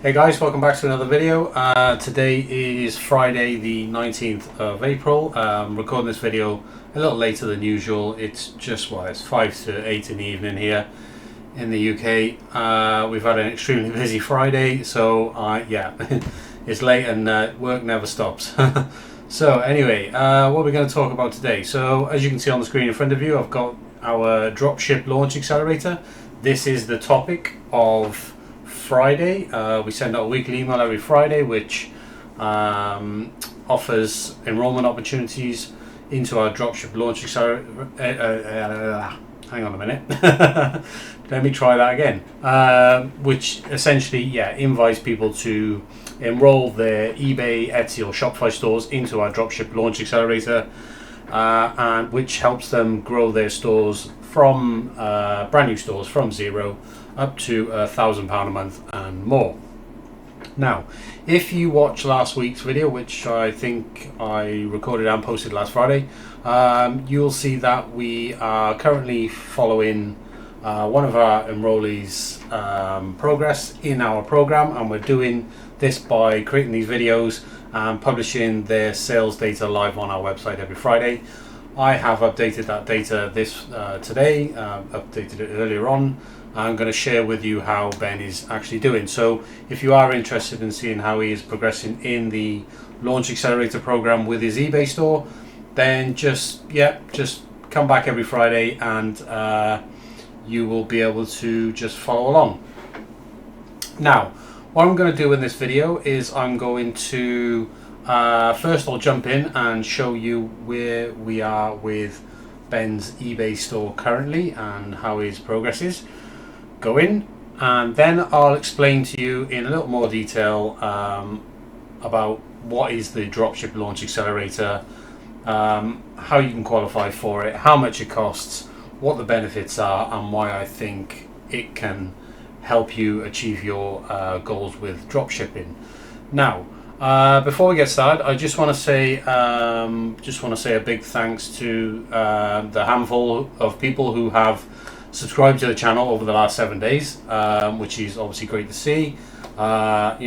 Hey guys, welcome back to another video. Today is Friday the 19th of April. Recording this video a little later than usual. It's just, it's 5 to 8 in the evening here in the UK. We've had an extremely busy Friday, so yeah, it's late and work never stops. So anyway, what we're going to talk about today. So as you can see on the screen in front of you, I've got our Dropship Launch Accelerator. This is the topic of Friday. We send out a weekly email every Friday which offers enrollment opportunities into our Dropship Launch Accelerator. Hang on a minute. Let me try that again. Which essentially, invites people to enroll their eBay, Etsy or Shopify stores into our Dropship Launch Accelerator, and which helps them grow their stores from brand new stores from zero up to £1,000 a month and more. Now, if you watch last week's video, which I think I recorded and posted last Friday, you'll see that we are currently following one of our enrollees' progress in our program, and we're doing this by creating these videos and publishing their sales data live on our website every Friday. I have updated that data today, updated it earlier on. I'm going to share with you how Ben is actually doing. So if you are interested in seeing how he is progressing in the Launch Accelerator program with his eBay store, then just come back every Friday and you will be able to just follow along. Now, what I'm going to do in this video is I'm going to first I'll jump in and show you where we are with Ben's eBay store currently and how his progress is going, and then I'll explain to you in a little more detail about what is the Dropship Launch Accelerator, how you can qualify for it, how much it costs, what the benefits are, and why I think it can help you achieve your goals with dropshipping. Now, before we get started, I just want to say a big thanks to the handful of people who have subscribed to the channel over the last 7 days, which is obviously great to see. I've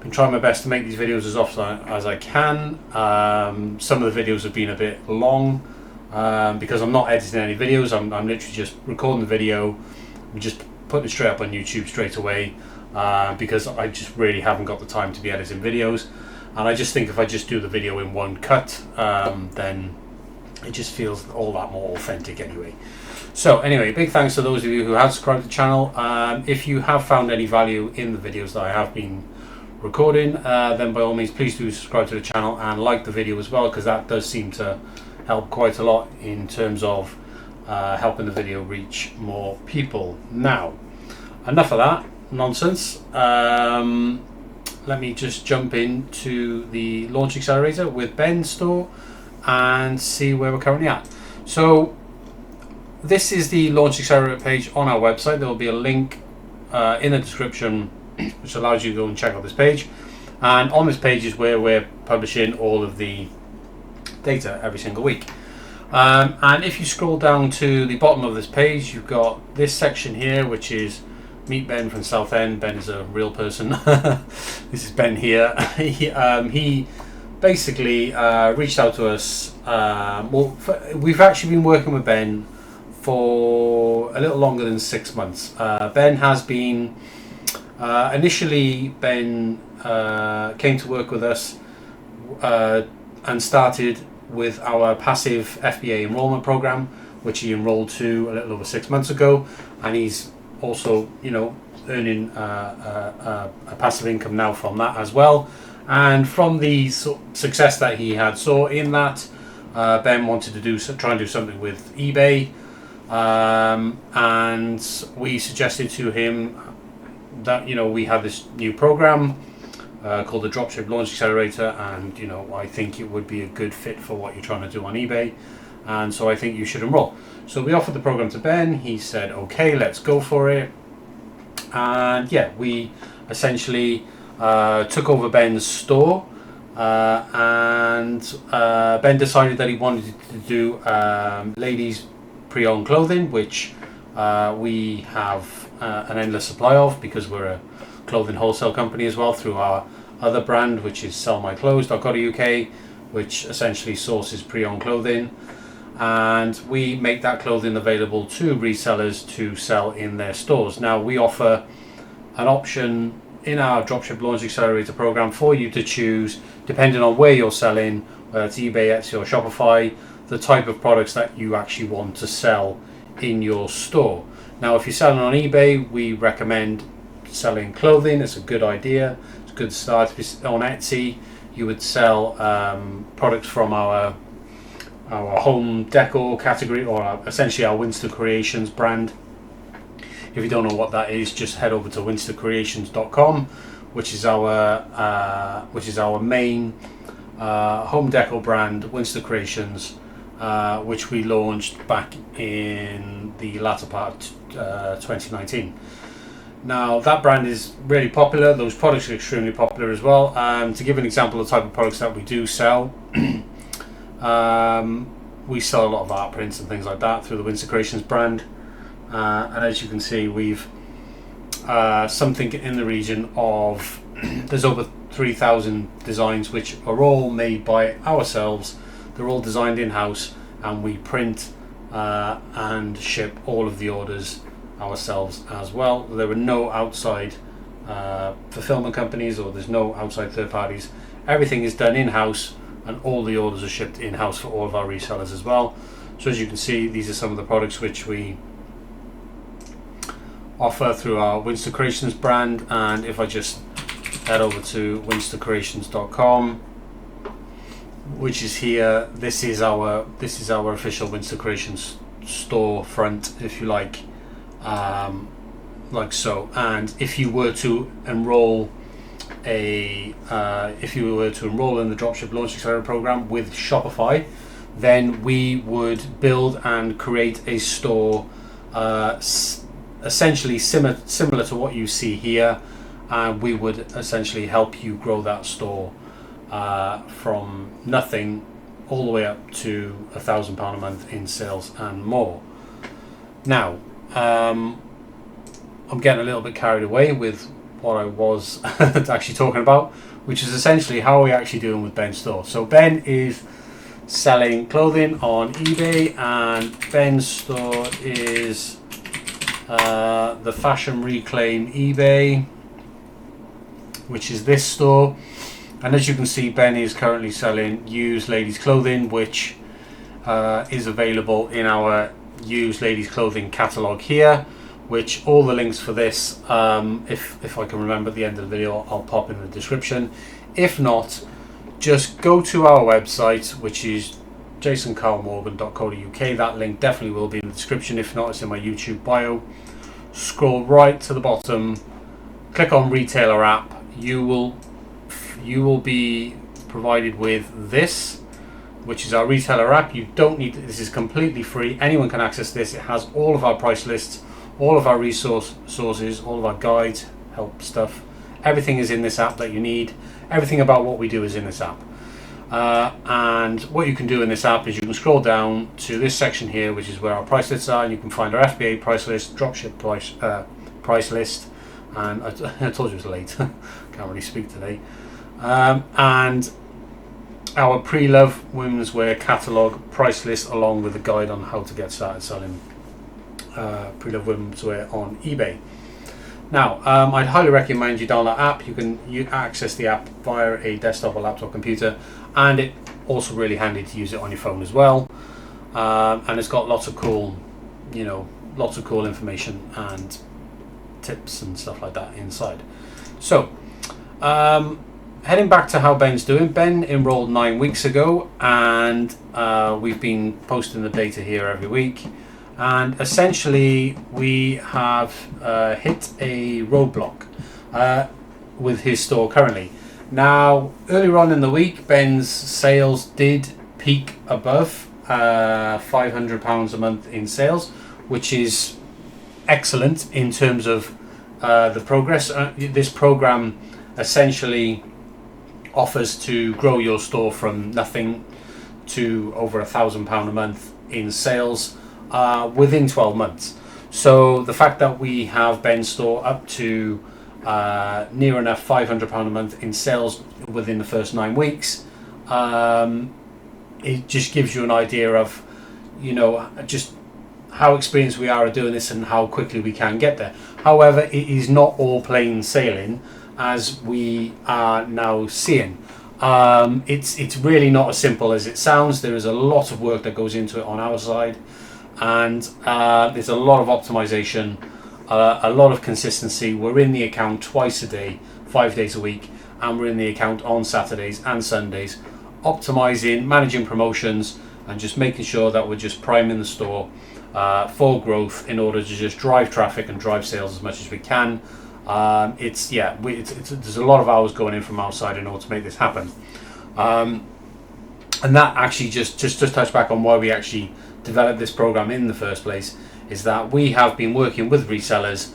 been trying my best to make these videos as often as I can. Some of the videos have been a bit long because I'm not editing any videos. I'm literally just recording the video and just putting it straight up on YouTube straight away, because I just really haven't got the time to be editing videos. And I just think if I just do the video in one cut, then it just feels all that more authentic anyway. So anyway, big thanks to those of you who have subscribed to the channel. If you have found any value in the videos that I have been recording, then by all means please do subscribe to the channel and like the video as well, because that does seem to help quite a lot in terms of helping the video reach more people. Now, enough of that nonsense. Let me just jump into the Launch Accelerator with Ben's store and see where we're currently at. So this is the Launch Accelerator page on our website. There will be a link in the description which allows you to go and check out this page, and on this page is where we're publishing all of the data every single week. And if you scroll down to the bottom of this page, you've got this section here which is Meet Ben from Southend. Ben is a real person. This is Ben here. He basically reached out to us. We've actually been working with Ben for a little longer than 6 months. Ben has been initially Ben came to work with us and started with our passive FBA enrollment program, which he enrolled to a little over 6 months ago, and he's also earning a passive income now from that as well. And from the success that he had saw in that, Ben wanted to try and do something with eBay, and we suggested to him that we had this new program called the Dropship Launch Accelerator, and I think it would be a good fit for what you're trying to do on eBay, and so I think you should enroll. So we offered the program to Ben. He said, okay, let's go for it. And we essentially took over Ben's store, and Ben decided that he wanted to do ladies pre-owned clothing, which we have an endless supply of, because we're a clothing wholesale company as well through our other brand, which is sellmyclothes.co.uk, which essentially sources pre-owned clothing, and we make that clothing available to resellers to sell in their stores. Now we offer an option in our Dropship Launch Accelerator program for you to choose, depending on where you're selling, whether it's eBay, Etsy or Shopify, the type of products that you actually want to sell in your store. Now if you're selling on eBay, we recommend selling clothing. It's a good idea, it's a good start. If you're on Etsy, you would sell products from our home decor category, or essentially our Winster Creations brand. If you don't know what that is, just head over to winstercreations.com, which is our main home decor brand, Winster Creations, which we launched back in the latter part of 2019. Now that brand is really popular. Those products are extremely popular as well. To give an example of the type of products that we do sell, we sell a lot of art prints and things like that through the Winster Creations brand. And as you can see, we've something in the region of there's over 3,000 designs, which are all made by ourselves. They're all designed in-house, and we print and ship all of the orders ourselves as well. There are no outside fulfillment companies, or there's no outside third parties. Everything is done in-house, and all the orders are shipped in-house for all of our resellers as well. So as you can see, these are some of the products which we offer through our Winster Creations brand. And if I just head over to winstercreations.com, which is here, this is our official Winster Creations storefront, if you like so. And if you were to enroll in the Dropship Launch Accelerator program with Shopify, then we would build and create a store essentially similar to what you see here, and we would essentially help you grow that store from nothing all the way up to £1,000 a month in sales and more. Now I'm getting a little bit carried away with what I was actually talking about, which is essentially how are we actually doing with Ben's store. So Ben is selling clothing on eBay, and Ben's store is the Fashion Reclaim eBay, which is this store. And as you can see, Ben is currently selling used ladies clothing, which is available in our used ladies clothing catalog here, which all the links for this, if I can remember at the end of the video, I'll pop in the description. If not, just go to our website, which is jasoncarlmorgan.co.uk. That link definitely will be in the description. If not, it's in my YouTube bio. Scroll right to the bottom, click on retailer app. You will be provided with this, which is our retailer app. You don't need, this is completely free. Anyone can access this. It has all of our price lists, all of our sources, all of our guides, help stuff. Everything is in this app that you need. Everything about what we do is in this app. And what you can do in this app is you can scroll down to this section here, which is where our price lists are, and you can find our FBA price list, dropship price list, and I told you it was late. Can't really speak today. And our pre-love women's wear catalogue price list, along with a guide on how to get started selling pre-love women's wear on eBay. Now, I'd highly recommend you download the app. You access the app via a desktop or laptop computer, and it's also really handy to use it on your phone as well. And it's got lots of cool information and tips and stuff like that inside. So, heading back to how Ben's doing. Ben enrolled 9 weeks ago, and we've been posting the data here every week. And essentially, we have hit a roadblock with his store currently. Now, earlier on in the week, Ben's sales did peak above £500 a month in sales, which is excellent in terms of the progress. This program essentially offers to grow your store from nothing to over £1,000 a month in sales within 12 months. So the fact that we have Ben's store up to near enough £500 a month in sales within the first 9 weeks, it just gives you an idea of, just how experienced we are at doing this and how quickly we can get there. However, it is not all plain sailing, as we are now seeing. It's really not as simple as it sounds. There is a lot of work that goes into it on our side, and there's a lot of optimization, a lot of consistency. We're in the account twice a day, 5 days a week, and we're in the account on Saturdays and Sundays, optimizing, managing promotions, and just making sure that we're just priming the store for growth in order to just drive traffic and drive sales as much as we can. There's a lot of hours going in from our side in order to make this happen, and that actually just touch back on why we actually developed this program in the first place, is that we have been working with resellers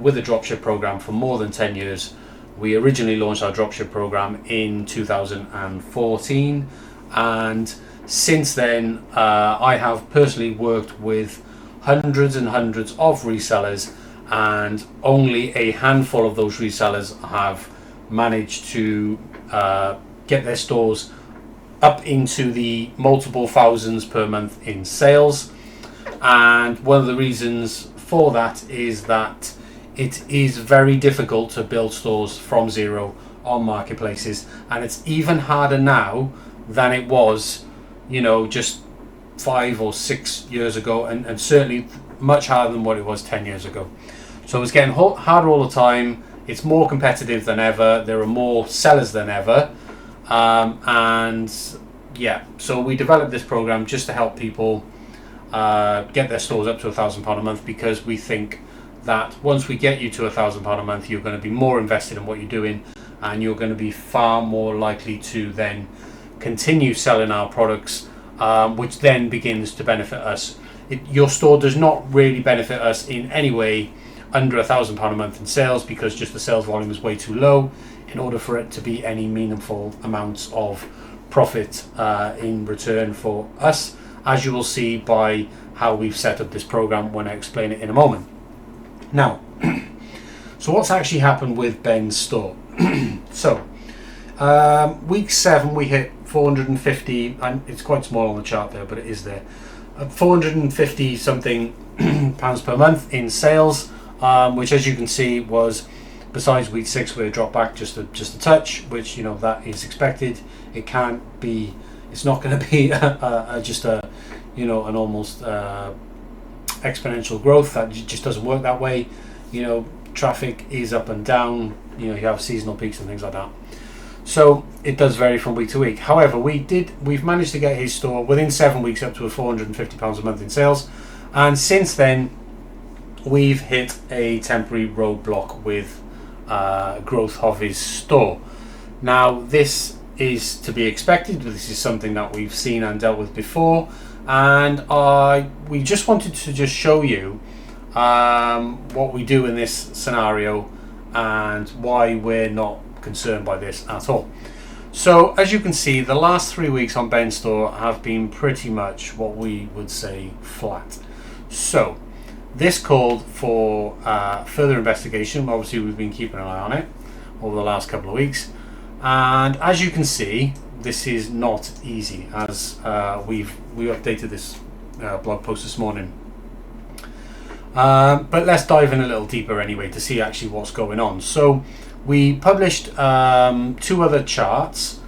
with the dropship program for more than 10 years. We originally launched our dropship program in 2014, and since then I have personally worked with hundreds and hundreds of resellers, and only a handful of those resellers have managed to get their stores up into the multiple thousands per month in sales. And one of the reasons for that is that it is very difficult to build stores from zero on marketplaces, and it's even harder now than it was, just 5 or 6 years ago, and certainly much harder than what it was 10 years ago. So it's getting harder all the time. It's more competitive than ever. There are more sellers than ever. So we developed this program just to help people get their stores up to £1,000 a month, because we think that once we get you to £1,000 a month, you're going to be more invested in what you're doing, and you're going to be far more likely to then continue selling our products, which then begins to benefit us. Your store does not really benefit us in any way under £1,000 a month in sales, because just the sales volume is way too low in order for it to be any meaningful amounts of profit in return for us, as you will see by how we've set up this program when I explain it in a moment. Now, so what's actually happened with Ben's store? So week 7 we hit 450, and it's quite small on the chart there, but it is there, 450 something pounds per month in sales, which, as you can see, was, besides week 6 where it dropped back just a touch, which that is expected. It's not going to be an almost exponential growth. That just doesn't work that way. Traffic is up and down. You have seasonal peaks and things like that. So it does vary from week to week. However, we've managed to get his store within 7 weeks up to £450 a month in sales, and since then we've hit a temporary roadblock with growth of his store. Now, this is to be expected. This is something that we've seen and dealt with before, and we just wanted to just show you what we do in this scenario and why we're not concerned by this at all. So as you can see, the last 3 weeks on Ben's store have been pretty much what we would say flat. So this called for further investigation. Obviously we've been keeping an eye on it over the last couple of weeks, and as you can see, this is not easy, as we updated this blog post this morning. But let's dive in a little deeper anyway to see actually what's going on. So we published 2 other charts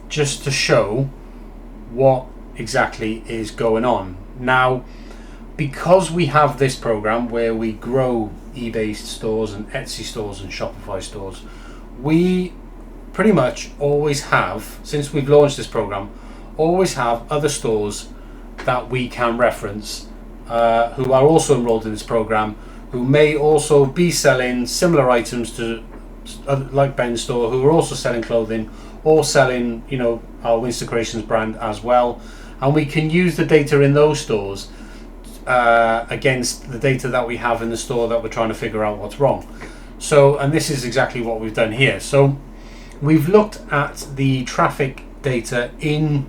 just to show what exactly is going on. Now, because we have this program where we grow eBay stores and Etsy stores and Shopify stores, we pretty much always have, since we've launched this program, always have other stores that we can reference who are also enrolled in this program, who may also be selling similar items to like Ben's store, who are also selling clothing or selling our Winster Creations brand as well, and we can use the data in those stores against the data that we have in the store that we're trying to figure out what's wrong. So, and this is exactly what we've done here. So we've looked at the traffic data in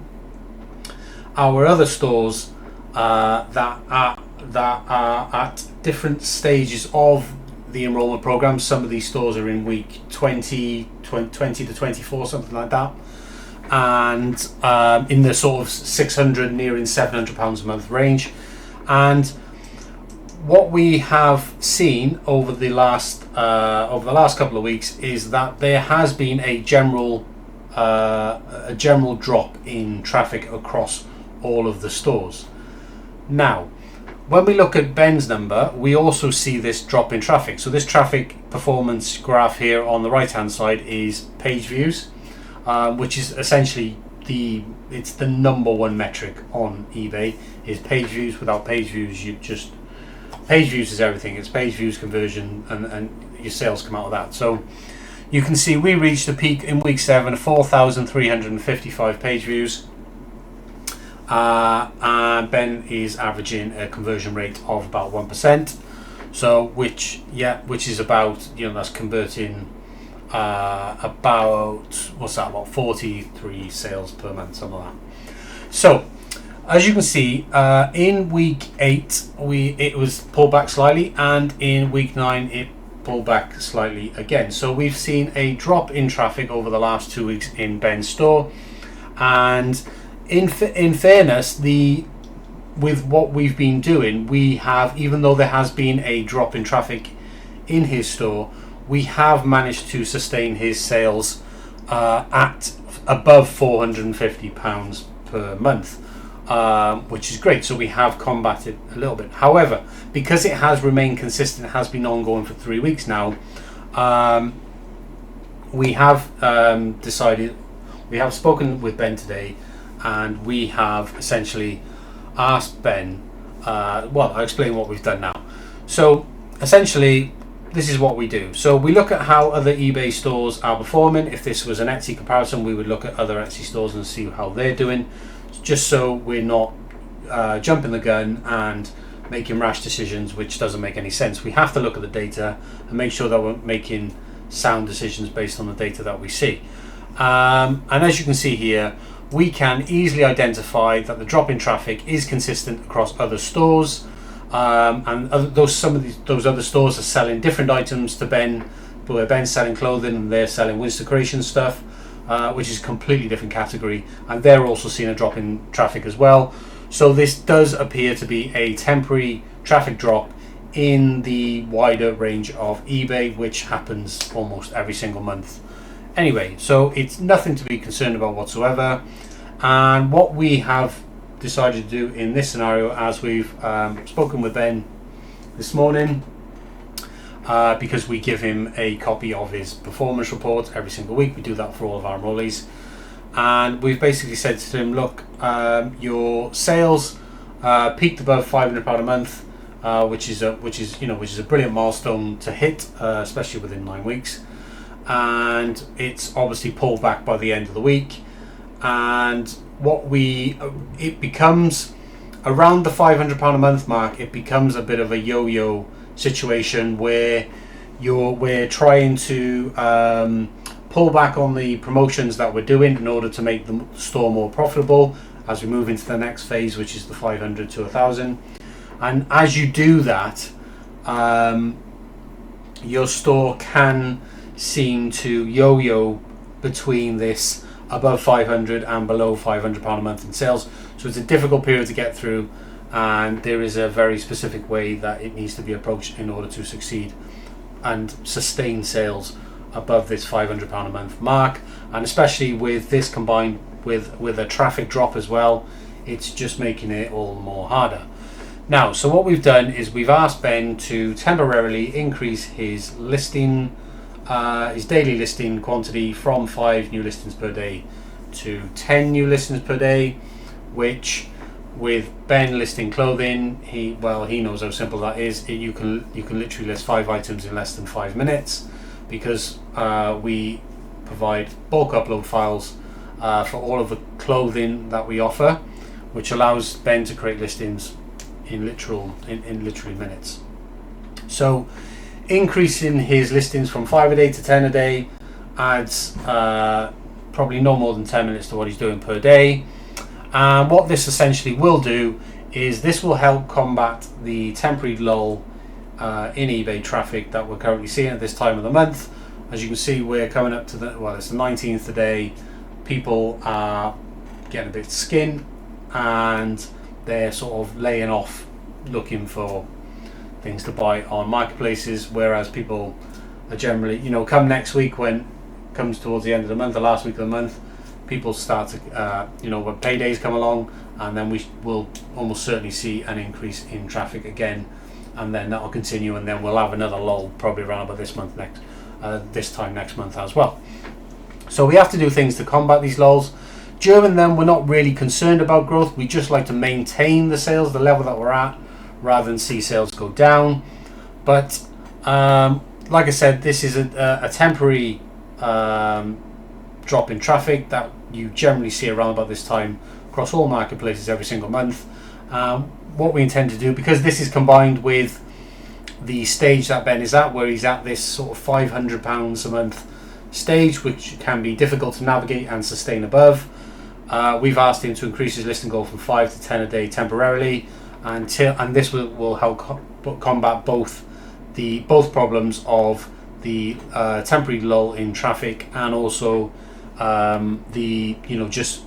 our other stores that are that are at different stages of the enrollment program. Some of these stores are in week 20 to 24, something like that, and in the sort of 600 nearing £700 a month range. And what we have seen over the last couple of weeks is that there has been a general drop in traffic across all of the stores. Now, when we look at Ben's number, we also see this drop in traffic. So this traffic performance graph here on the right hand side is page views, which is essentially it's the number one metric on eBay is page views. Without page views, page views is everything. It's page views, conversion, and your sales come out of that. So you can see we reached a peak in week 7 of 4,355 page views. And Ben is averaging a conversion rate of about 1%. So which is about, that's converting about 43 sales per month, something like that. So as you can see, in week 8 it was pulled back slightly, and in week 9 it pulled back slightly again. So we've seen a drop in traffic over the last 2 weeks in Ben's store. And in fairness, with what we've been doing, we have, even though there has been a drop in traffic in his store, we have managed to sustain his sales at above £450 per month, which is great. So we have combated a little bit. However, because it has remained consistent, it has been ongoing for 3 weeks now, we have decided, we have spoken with Ben today, and we have essentially asked Ben, I'll explain what we've done now. So essentially, this is what we do. So we look at how other eBay stores are performing. If this was an Etsy comparison, we would look at other Etsy stores and see how they're doing, just so we're not jumping the gun and making rash decisions, which doesn't make any sense. We have to look at the data and make sure that we're making sound decisions based on the data that we see. And as you can see here, we can easily identify that the drop in traffic is consistent across other stores, and some of those other stores are selling different items to Ben, where Ben's selling clothing and they're selling window decoration stuff, which is a completely different category, and they're also seeing a drop in traffic as well. So this does appear to be a temporary traffic drop in the wider range of eBay, which happens almost every single month. Anyway, so it's nothing to be concerned about whatsoever. And what we have decided to do in this scenario, as we've spoken with Ben this morning, because we give him a copy of his performance report every single week. We do that for all of our enrollees, and we've basically said to him, look, your sales peaked above £500 a month, which is a brilliant milestone to hit, especially within 9 weeks. And it's obviously pulled back by the end of the week, and it becomes around the £500 a month mark. It becomes a bit of a yo-yo situation where we're trying to pull back on the promotions that we're doing in order to make the store more profitable as we move into the next phase, which is the 500 to 1,000. And as you do that, your store can seem to yo-yo between this above 500 and below £500 a month in sales. So it's a difficult period to get through, and there is a very specific way that it needs to be approached in order to succeed and sustain sales above this £500 a month mark. And especially with this combined with a traffic drop as well, it's just making it all the more harder. Now, so what we've done is we've asked Ben to temporarily increase his listing, his daily listing quantity from 5 new listings per day to 10 new listings per day, which with Ben listing clothing, he knows how simple that is. You can literally list 5 items in less than 5 minutes, because we provide bulk upload files for all of the clothing that we offer, which allows Ben to create listings in literally minutes. So increasing his listings from 5 a day to 10 a day adds probably no more than 10 minutes to what he's doing per day. And what this essentially will do is this will help combat the temporary lull in eBay traffic that we're currently seeing at this time of the month. As you can see, we're coming up to it's the 19th today. People are getting a bit skin and they're sort of laying off looking for things to buy on marketplaces, whereas people are generally, come next week, when comes towards the end of the month, the last week of the month, people start to when paydays come along, and then we will almost certainly see an increase in traffic again, and then that will continue, and then we'll have another lull probably around about this time next month as well. So we have to do things to combat these lulls. During them, we're not really concerned about growth. We just like to maintain the sales, the level that we're at, rather than see sales go down. But like I said, this is a temporary drop in traffic that you generally see around about this time across all marketplaces every single month. What we intend to do, because this is combined with the stage that Ben is at, where he's at this sort of £500 a month stage, which can be difficult to navigate and sustain above, we've asked him to increase his listing goal from 5 to 10 a day temporarily, and this will help combat both problems of the temporary lull in traffic, and also just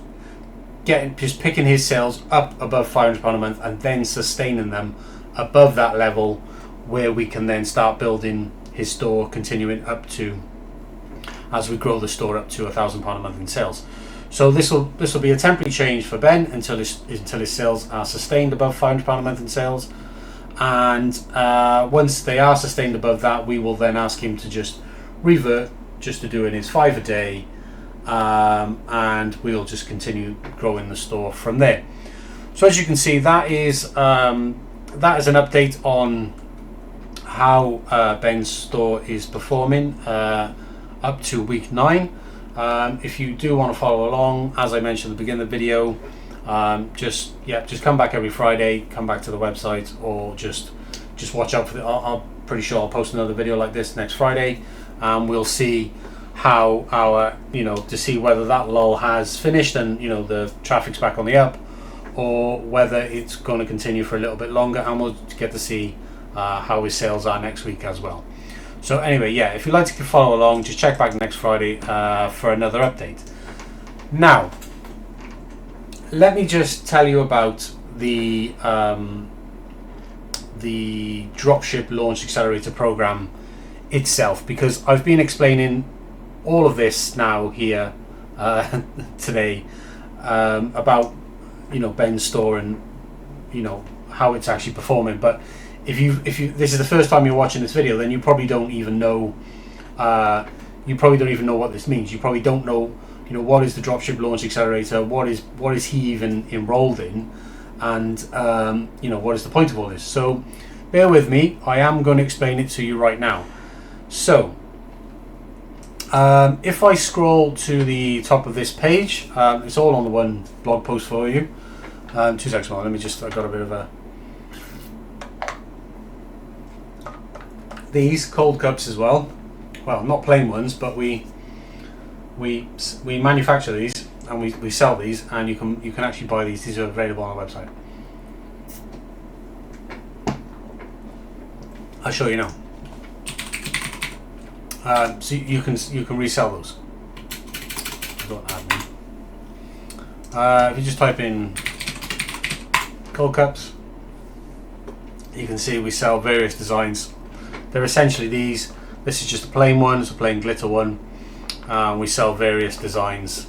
picking his sales up above £500 a month and then sustaining them above that level, where we can then start building his store, continuing up to, as we grow the store up to £1,000 a month in sales. So this will be a temporary change for Ben until his sales are sustained above £500 a month in sales, and once they are sustained above that, we will then ask him to just revert just to doing his 5 a day, and we'll just continue growing the store from there. So as you can see, that is an update on how Ben's store is performing up to week 9. If you do want to follow along, as I mentioned at the beginning of the video, just come back every Friday, come back to the website, or just watch out for I'm pretty sure I'll post another video like this next Friday, and we'll see how to see whether that lull has finished and the traffic's back on the up, or whether it's going to continue for a little bit longer, and we'll get to see how his sales are next week as well. So anyway, if you'd like to follow along, just check back next Friday for another update. Now, let me just tell you about the Dropship Launch Accelerator program itself, because I've been explaining all of this now here today about Ben's store and how it's actually performing. But if you this is the first time you're watching this video, then you probably don't even know what this means. You probably don't know what is the Dropship Launch Accelerator, what is he even enrolled in, and what is the point of all this. So bear with me, I am going to explain it to you right now. So if I scroll to the top of this page, it's all on the one blog post for you. 2 seconds more, I've got a bit of these cold cups as well. Well, not plain ones, but we manufacture these and we sell these, and you can actually buy these. These are available on our website. I'll show you now. So you can resell those. Don't add them. If you just type in cold cups, you can see we sell various designs. They're essentially these. This is just a plain one. It's a plain glitter one. We sell various designs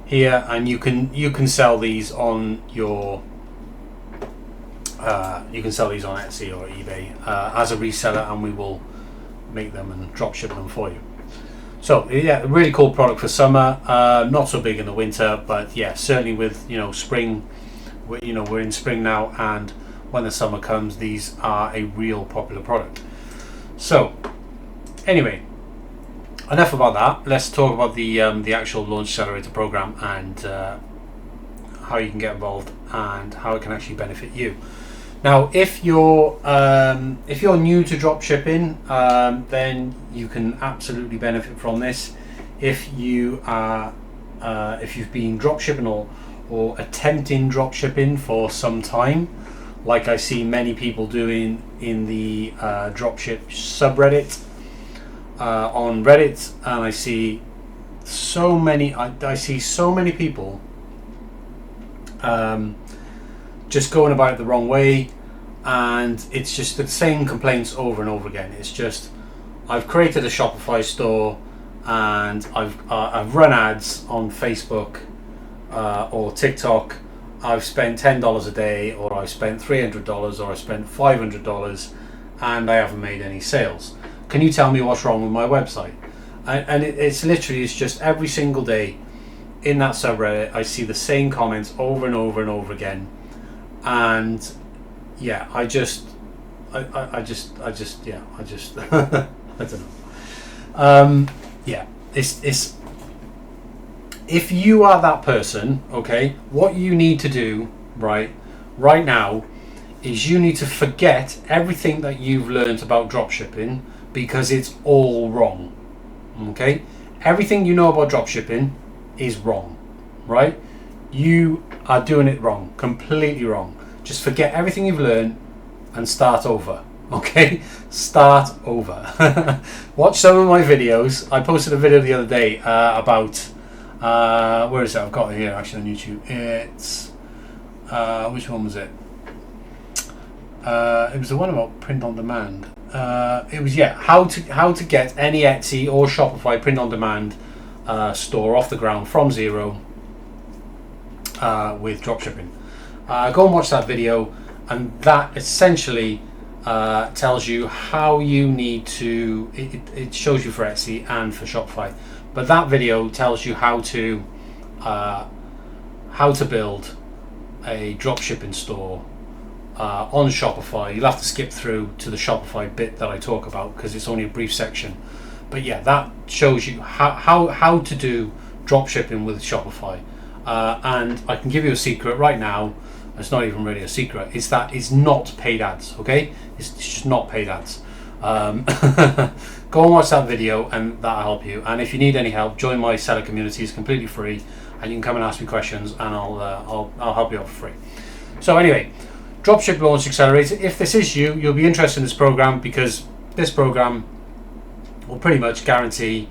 here, and you can sell these on your on Etsy or eBay as a reseller, and we will make them and drop ship them for you. So a really cool product for summer. Not so big in the winter, but certainly with spring. We're in spring now, and when the summer comes, these are a real popular product. So anyway, enough about that. Let's talk about the actual Launch Accelerator program, and how you can get involved and how it can actually benefit you. Now, if you're new to drop shipping, then you can absolutely benefit from this. If you've been drop shipping or or attempting drop shipping for some time, like I see many people doing in the dropship subreddit on Reddit, and I see so many people just going about it the wrong way, and it's just the same complaints over and over again. It's just, I've created a Shopify store and I've run ads on Facebook or TikTok. I've spent $10 a day, or I've spent $300, or I've spent $500, and I haven't made any sales. Can you tell me what's wrong with my website? And it's literally, it's just every single day in that subreddit I see the same comments over and over and over again. And yeah, I just I don't know. Yeah, it's if you are that person, okay, what you need to do right now is you need to forget everything that you've learned about dropshipping, because it's all wrong. Okay, everything you know about dropshipping is wrong, right? You are doing it wrong, completely wrong. Just forget everything you've learned and start over. Okay, start over. Watch some of my videos. I posted a video the other day about where is it? I've got it here actually on YouTube. It's which one was it? It was the one about print on demand. It was how to get any Etsy or Shopify print on demand store off the ground from zero with dropshipping. Go and watch that video, and that essentially tells you how you need to. It shows you for Etsy and for Shopify, but that video tells you how to build a dropshipping store on Shopify. You'll have to skip through to the Shopify bit that I talk about because it's only a brief section. But yeah, that shows you how to do dropshipping with Shopify. And I can give you a secret right now. It's not even really a secret. It's that it's not paid ads. Okay, it's just not paid ads. Go and watch that video, and that'll help you. And if you need any help, join my seller community. It's completely free, and you can come and ask me questions, and I'll help you out for free. So anyway, Dropship Launch Accelerator. If this is you, you'll be interested in this program, because this program will pretty much guarantee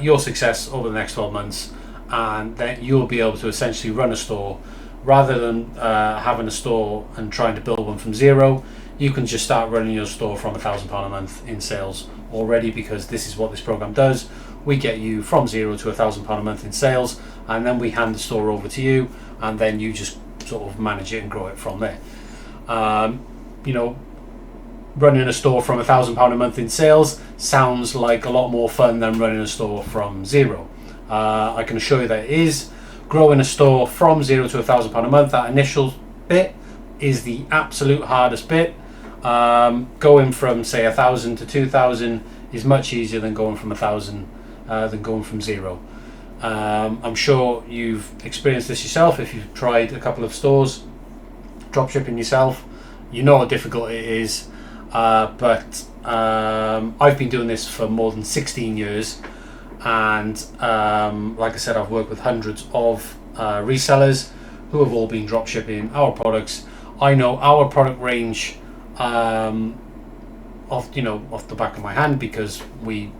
your success over the next 12 months, and then you'll be able to essentially run a store rather than having a store and trying to build one from zero. You can just start running your store from £1,000 a month in sales already, because this is what this program does. We get you from zero to £1,000 a month in sales, and then we hand the store over to you, and then you just sort of manage it and grow it from there. Running a store from £1,000 a month in sales sounds like a lot more fun than running a store from zero. I can assure you that it is. Growing a store from zero to £1,000 a month, that initial bit is the absolute hardest bit. Going from say 1,000 to 2,000 is much easier than going from 1,000 than going from zero. I'm sure you've experienced this yourself if you've tried a couple of stores dropshipping yourself. You know how difficult it is. But I've been doing this for more than 16 years, and like I said, I've worked with hundreds of resellers who have all been dropshipping our products. I know our product range off the back of my hand, because we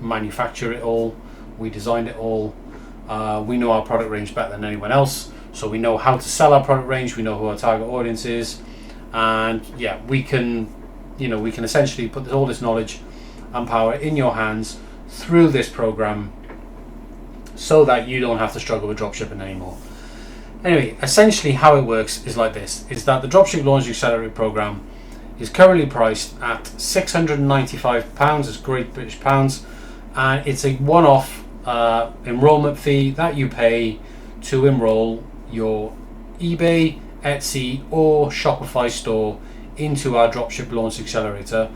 manufacture it all, we designed it all. We know our product range better than anyone else, so we know how to sell our product range, we know who our target audience is, and yeah, we can essentially put all this knowledge and power in your hands through this program, so that you don't have to struggle with dropshipping anymore. Anyway, essentially how it works is like this: is that the Dropship Launch Accelerator program is currently priced at £695, it's Great British pounds, and it's a one-off enrollment fee that you pay to enroll your eBay, Etsy or Shopify store into our Dropship Launch Accelerator.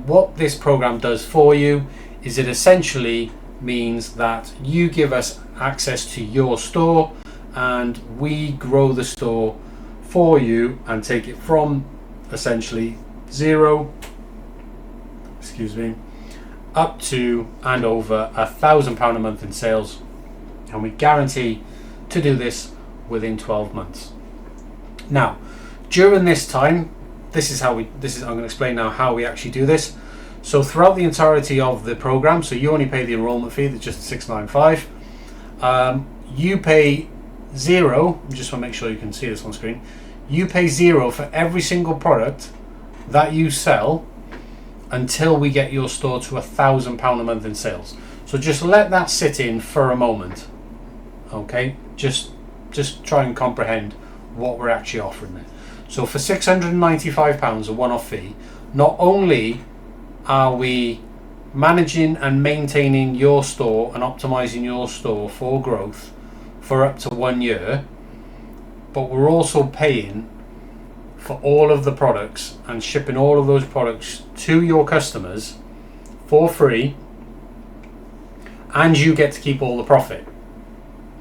What this program does for you is it essentially means that you give us access to your store, and we grow the store for you and take it from essentially zero, up to and over £1,000 a month in sales. And we guarantee to do this within 12 months. Now, during this time, I'm going to explain now how we actually do this. So throughout the entirety of the program, so you only pay the enrollment fee, that's just $6.95. You pay zero. I just want to make sure you can see this on screen. You pay zero for every single product that you sell until we get your store to £1,000 a month in sales. So just let that sit in for a moment. Okay, just try and comprehend what we're actually offering there. So for £695, a one-off fee, not only are we managing and maintaining your store and optimizing your store for growth for up to 1 year, but we're also paying for all of the products and shipping all of those products to your customers for free, and you get to keep all the profit.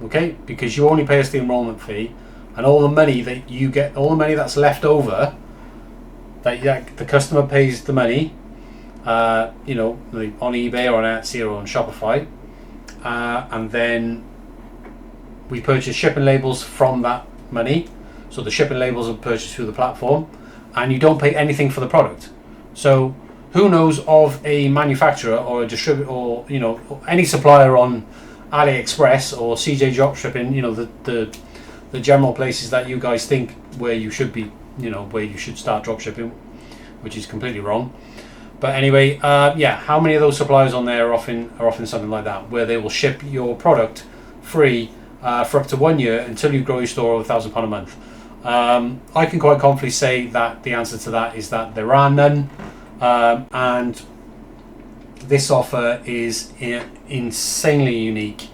Okay, because you only pay us the enrollment fee, and all the money that you get, all the money that's left over, that the customer pays the money, on eBay or on Etsy or on Shopify, and then we purchase shipping labels from that money. So the shipping labels are purchased through the platform, and you don't pay anything for the product. So who knows of a manufacturer or a distributor or any supplier on AliExpress or CJ Dropshipping, the general places that you guys think where you should be, where you should start dropshipping, which is completely wrong. But anyway, how many of those suppliers on there are offering something like that, where they will ship your product free for up to 1 year until you grow your store over £1,000 a month? I can quite confidently say that the answer to that is that there are none, and this offer is insanely unique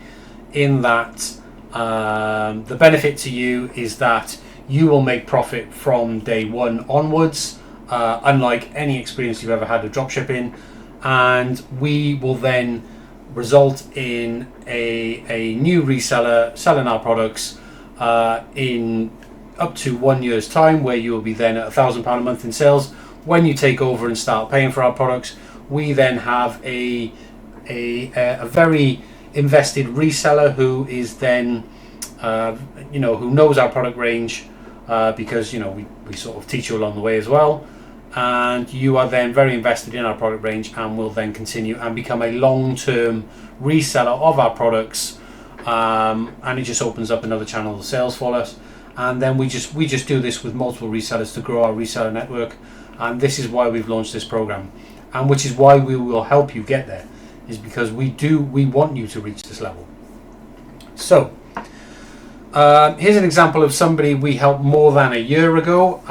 in that the benefit to you is that you will make profit from day one onwards, unlike any experience you've ever had of dropshipping, and we will then result in a new reseller selling our products in up to 1 year's time, where you will be then at £1,000 a month in sales. When you take over and start paying for our products, we then have a very invested reseller who is then who knows our product range, because we sort of teach you along the way as well, and you are then very invested in our product range and will then continue and become a long-term reseller of our products, and it just opens up another channel of sales for us. And then we just do this with multiple resellers to grow our reseller network, and this is why we've launched this program, and which is why we will help you get there, is because we want you to reach this level. So here's an example of somebody we helped more than a year ago.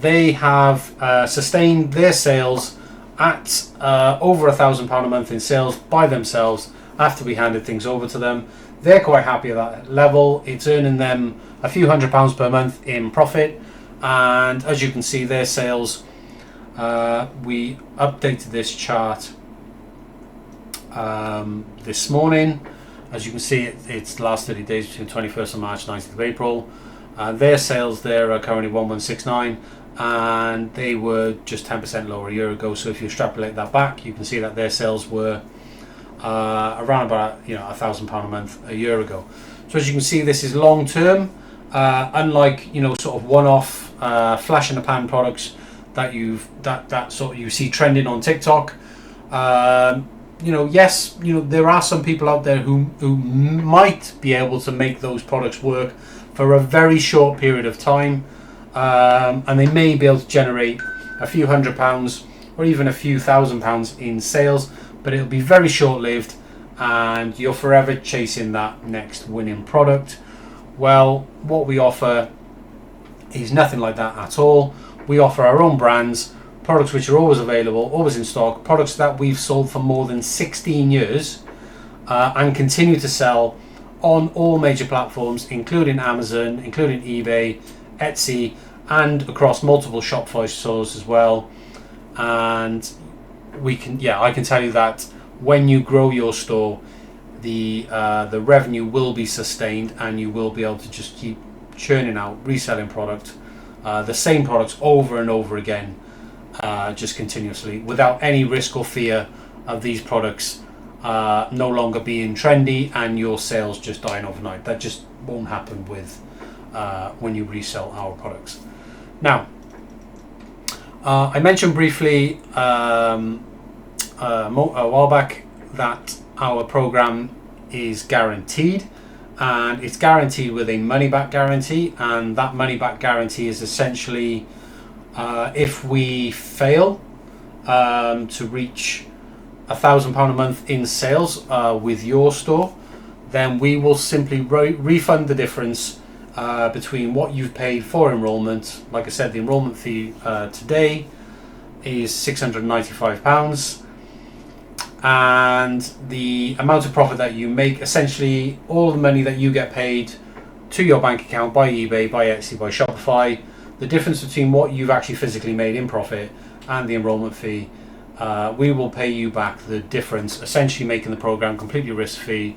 They have sustained their sales at over £1,000 a month in sales by themselves after we handed things over to them. They're quite happy at that level. It's earning them a few £100s per month in profit, and as you can see, their sales, we updated this chart this morning. As you can see, it's the last 30 days between 21st of March, 19th of April. Their sales there are currently 1169, and they were just 10% lower a year ago. So if you extrapolate that back, you can see that their sales were around about £1,000 a month a year ago. So as you can see, this is long term, unlike sort of one-off flash in the pan products that you see trending on TikTok. Yes, there are some people out there who might be able to make those products work for a very short period of time, and they may be able to generate a few £100s or even a few £1,000s in sales, but it'll be very short-lived, and you're forever chasing that next winning product. Well, what we offer is nothing like that at all. We offer our own brands, products which are always available, always in stock, products that we've sold for more than 16 years and continue to sell on all major platforms, including Amazon, including eBay, Etsy, and across multiple Shopify stores as well. And I can tell you that when you grow your store, the revenue will be sustained, and you will be able to just keep churning out, reselling product, the same products over and over again, just continuously, without any risk or fear of these products no longer being trendy and your sales just dying overnight. That just won't happen with when you resell our products. Now, I mentioned briefly a while back that our program is guaranteed, and it's guaranteed with a money back guarantee, and that money back guarantee is essentially if we fail to reach £1,000 a month in sales with your store, then we will simply refund the difference between what you've paid for enrolment. Like I said, the enrolment fee today is £695, and the amount of profit that you make, essentially all the money that you get paid to your bank account by eBay, by Etsy, by Shopify, the difference between what you've actually physically made in profit and the enrolment fee, we will pay you back the difference, essentially making the program completely risk-free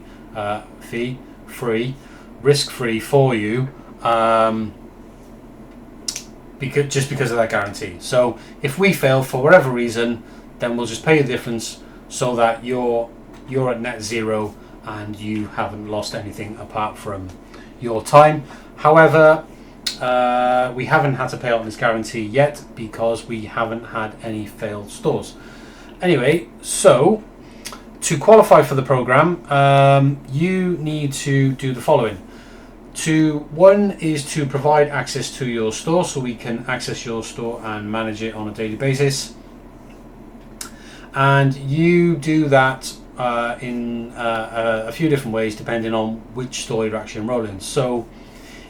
for you, because of that guarantee. So if we fail for whatever reason, then we'll just pay you the difference, so that you're at net zero and you haven't lost anything apart from your time. However, we haven't had to pay out this guarantee yet because we haven't had any failed stores. Anyway, so to qualify for the program, you need to do the following. One is to provide access to your store, so we can access your store and manage it on a daily basis. And you do that in a few different ways depending on which store you're actually enrolling. So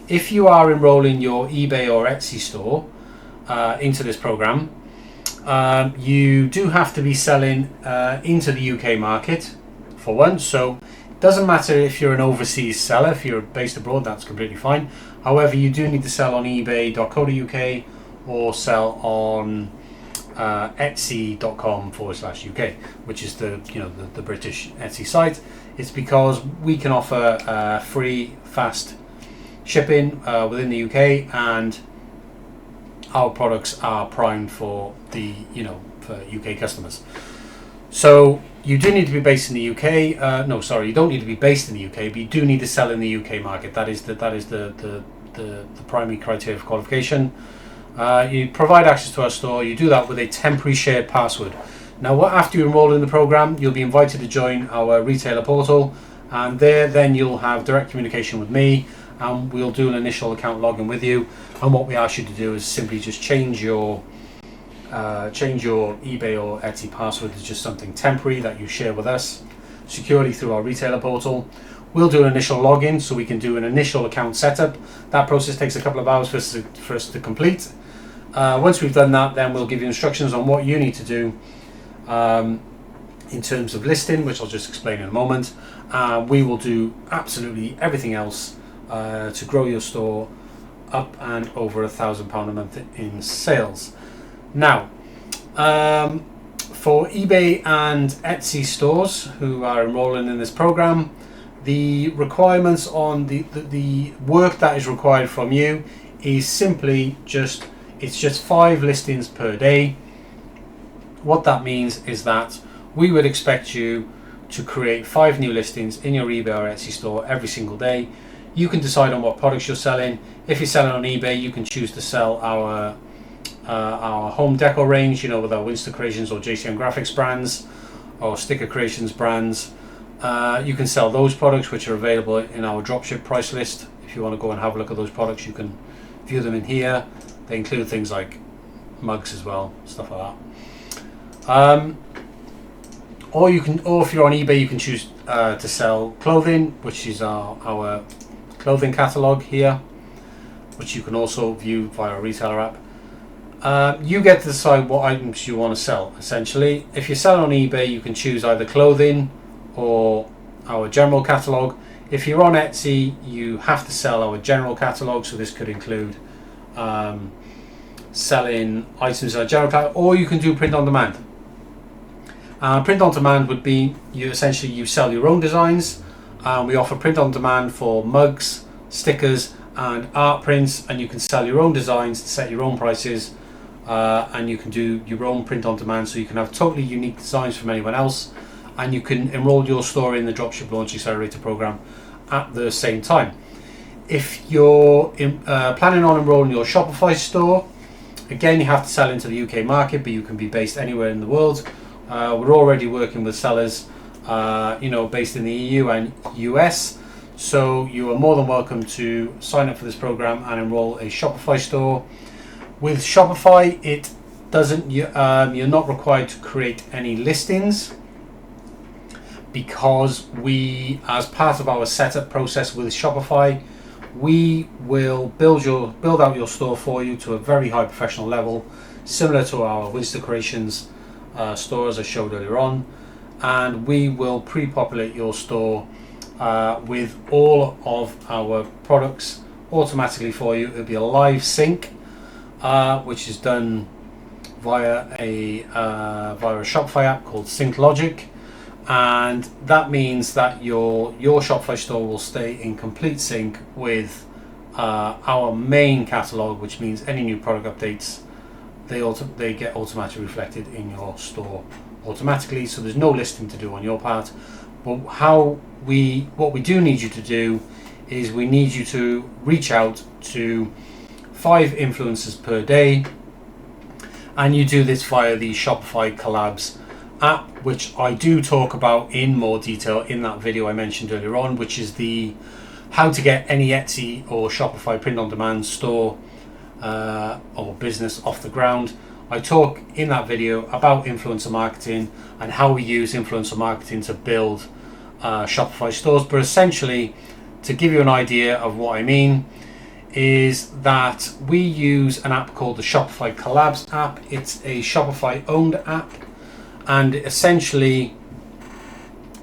if you are enrolling your eBay or Etsy store into this program, you do have to be selling into the UK market for one. So it doesn't matter if you're an overseas seller. If you're based abroad, that's completely fine. However, you do need to sell on ebay.co.uk or sell on etsy.com/UK, which is the British Etsy site. It's because we can offer free fast shipping within the UK, and our products are primed for for UK customers. So you do need to be based in the UK. You don't need to be based in the UK, but you do need to sell in the UK market. That is the primary criteria for qualification. You provide access to our store. You do that with a temporary shared password. Now, after you enroll in the program, you'll be invited to join our retailer portal, and then you'll have direct communication with me, and we'll do an initial account login with you. And what we ask you to do is simply just change your eBay or Etsy password to just something temporary that you share with us securely through our retailer portal. We'll do an initial login, so we can do an initial account setup. That process takes a couple of hours for us to complete. Once we've done that, then we'll give you instructions on what you need to do in terms of listing, which I'll just explain in a moment. We will do absolutely everything else to grow your store up and over £1,000 a month in sales. Now, for eBay and Etsy stores who are enrolling in this program, the requirements on the work that is required from you is simply just 5 listings per day. What that means is that we would expect you to create 5 new listings in your eBay or Etsy store every single day. You can decide on what products you're selling. If you're selling on eBay, you can choose to sell our home decor range, with our Winster Creations or JCM Graphics brands or Sticker Creations brands. You can sell those products, which are available in our Dropship price list. If you want to go and have a look at those products, you can view them in here. They include things like mugs as well, stuff like that. Or if you're on eBay, you can choose to sell clothing, which is our clothing catalog here, which you can also view via our retailer app. You get to decide what items you want to sell. Essentially, if you're selling on eBay, you can choose either clothing or our general catalog. If you're on Etsy, you have to sell our general catalog, so this could include selling items in our general catalog, or you can do print on demand. Print on demand would be you sell your own designs. We offer print on demand for mugs, stickers and art prints, and you can sell your own designs to set your own prices, and you can do your own print on demand, so you can have totally unique designs from anyone else, and you can enroll your store in the Dropship Launch Accelerator program at the same time. If you're planning on enrolling your Shopify store, again, you have to sell into the UK market, but you can be based anywhere in the world. We're already working with sellers, based in the EU and US. So you are more than welcome to sign up for this program and enroll a Shopify store. With Shopify, it doesn't. You're not required to create any listings, because we, as part of our setup process with Shopify, we will build out your store for you to a very high professional level, similar to our Winster Creations store, as I showed earlier on, and we will pre-populate your store with all of our products automatically for you. It'll be a live sync, which is done via a Shopify app called Sync Logic. And that means that your Shopify store will stay in complete sync with our main catalog, which means any new product updates, they get automatically reflected in your store automatically. So there's no listing to do on your part. But what we do need you to do is we need you to reach out to 5 influencers per day, and you do this via the Shopify Collabs app, which I do talk about in more detail in that video I mentioned earlier on, which is the how to get any Etsy or Shopify print-on-demand store or business off the ground. I talk in that video about influencer marketing and how we use influencer marketing to build Shopify stores. But essentially, to give you an idea of what I mean, is that we use an app called the Shopify Collabs app. It's a Shopify owned app, and essentially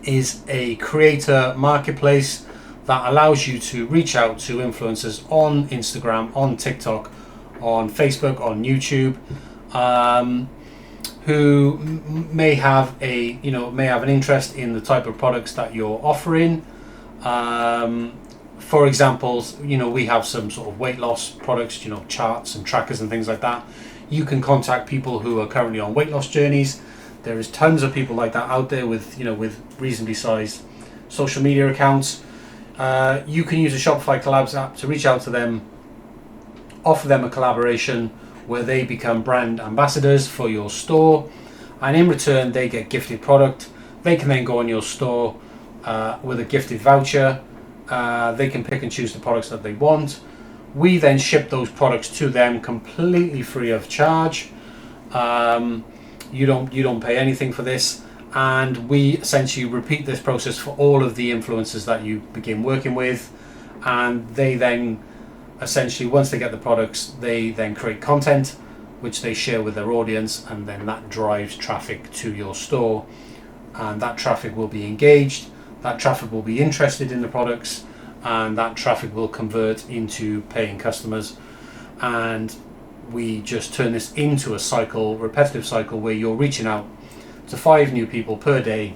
is a creator marketplace that allows you to reach out to influencers on Instagram, on TikTok, on Facebook, on YouTube, who may have an interest in the type of products that you're offering. For example, we have some sort of weight loss products, charts and trackers and things like that. You can contact people who are currently on weight loss journeys. There is tons of people like that out there with reasonably sized social media accounts. You can use a Shopify Collabs app to reach out to them, offer them a collaboration where they become brand ambassadors for your store, and in return they get gifted product. They can then go on your store with a gifted voucher. They can pick and choose the products that they want. We then ship those products to them completely free of charge. You don't pay anything for this, and we essentially repeat this process for all of the influencers that you begin working with, and they then essentially, once they get the products, they then create content which they share with their audience, and then that drives traffic to your store, and that traffic will be engaged, that traffic will be interested in the products, and that traffic will convert into paying customers. And we just turn this into a repetitive cycle, where you're reaching out to 5 new people per day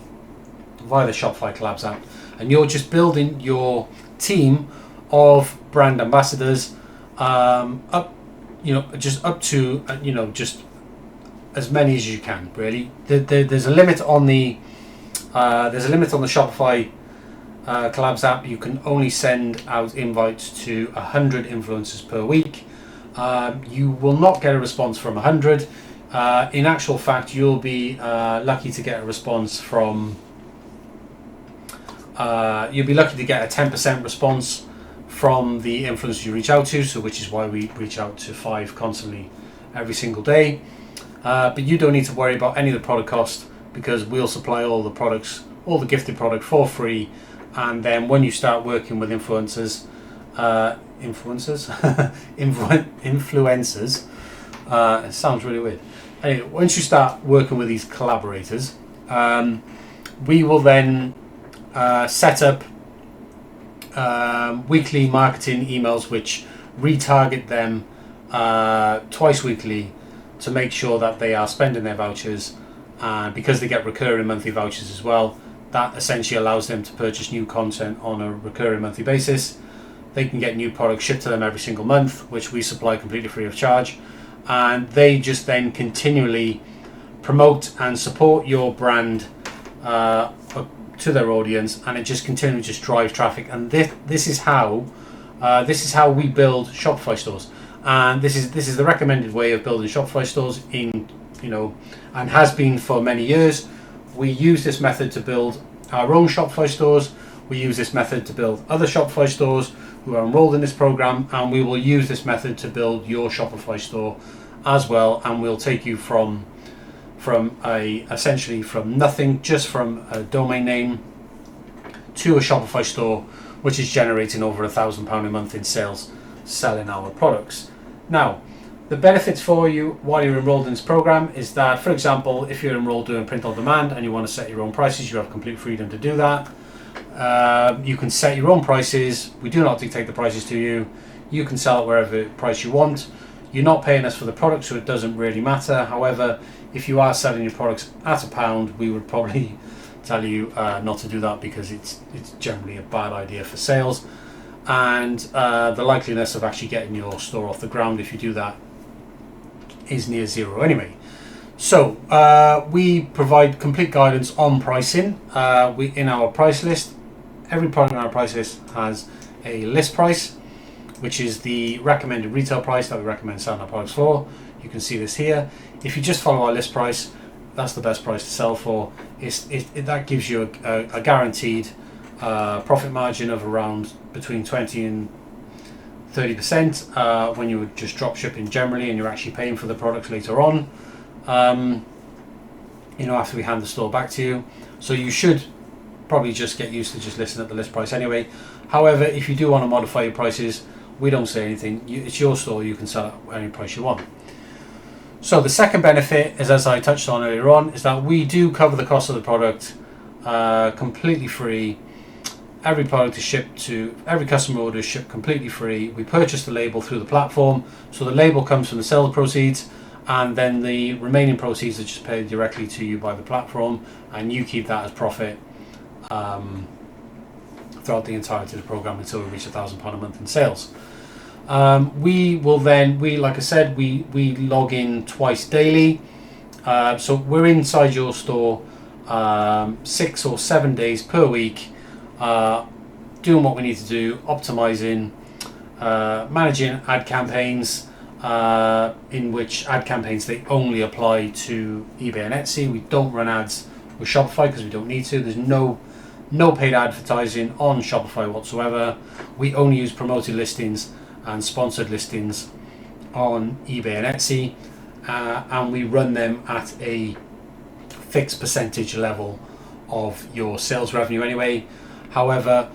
via the Shopify Collabs app, and you're just building your team of brand ambassadors up to just as many as you can. Really, there's a limit on the Shopify Collabs app. You can only send out invites to 100 influencers per week. You will not get a response from 100. In actual fact, you'll be lucky to get a response from. You'll be lucky to get a 10% response from the influencers you reach out to. So, which is why we reach out to 5 constantly every single day. But you don't need to worry about any of the product cost, because we'll supply all the products, all the gifted product for free. And then when you start working with influencers, it sounds really weird. Anyway, once you start working with these collaborators, we will then set up weekly marketing emails which retarget them twice weekly to make sure that they are spending their vouchers, and because they get recurring monthly vouchers as well, that essentially allows them to purchase new content on a recurring monthly basis. They can get new products shipped to them every single month, which we supply completely free of charge, and they just then continually promote and support your brand to their audience, and it just continually just drives traffic. And this is how This is how we build Shopify stores, and this is the recommended way of building Shopify stores in, and has been for many years. We use this method to build our own Shopify stores. We use this method to build other Shopify stores who are enrolled in this program, and we will use this method to build your Shopify store as well. And we'll take you from essentially from nothing, just from a domain name, to a Shopify store which is generating over £1,000 a month in sales selling our products. Now, the benefits for you while you're enrolled in this program is that, for example, if you're enrolled doing print on demand and you want to set your own prices, you have complete freedom to do that. You can set your own prices. We do not dictate the prices to you. You can sell at wherever price you want. You're not paying us for the product, so it doesn't really matter. However, if you are selling your products at £1, we would probably tell you not to do that, because it's generally a bad idea for sales, and the likeliness of actually getting your store off the ground if you do that is near zero anyway. So we provide complete guidance on pricing. In our price list, every product in our price list has a list price, which is the recommended retail price that we recommend selling our products for. You can see this here. If you just follow our list price, that's the best price to sell for. That gives you a guaranteed profit margin of around between 20 and 30% when you're just drop shipping generally, and you're actually paying for the products later on, after we hand the store back to you. So you should probably just get used to just listing at the list price anyway. However, if you do want to modify your prices, we don't say anything. It's your store, you can sell at any price you want. So the second benefit is, as I touched on earlier on, is that we do cover the cost of the product completely free. Every product is shipped to, every customer order is shipped completely free. We purchase the label through the platform, so the label comes from the sales proceeds, and then the remaining proceeds are just paid directly to you by the platform, and you keep that as profit throughout the entirety of the program until we reach £1,000 a month in sales. We like I said, we log in twice daily. So we're inside your store 6 or 7 days per week, doing what we need to do, optimizing, managing ad campaigns, in which ad campaigns, they only apply to eBay and Etsy. We don't run ads with Shopify because we don't need to. There's no paid advertising on Shopify whatsoever. We only use promoted listings and sponsored listings on eBay and Etsy, and we run them at a fixed percentage level of your sales revenue anyway. However,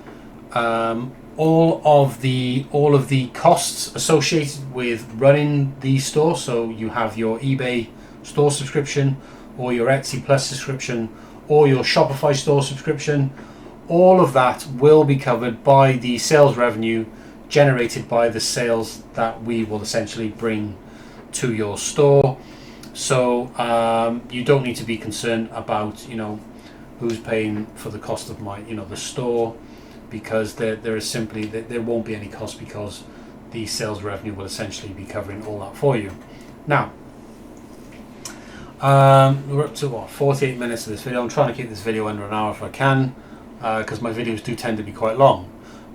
all of the costs associated with running the store, so you have your eBay store subscription, or your Etsy Plus subscription, or your Shopify store subscription, all of that will be covered by the sales revenue generated by the sales that we will essentially bring to your store. So you don't need to be concerned about who's paying for the cost of my the store, because there is simply there won't be any cost, because the sales revenue will essentially be covering all that for you. Now we're up to 48 minutes of this video. I'm trying to keep this video under an hour if I can, because my videos do tend to be quite long,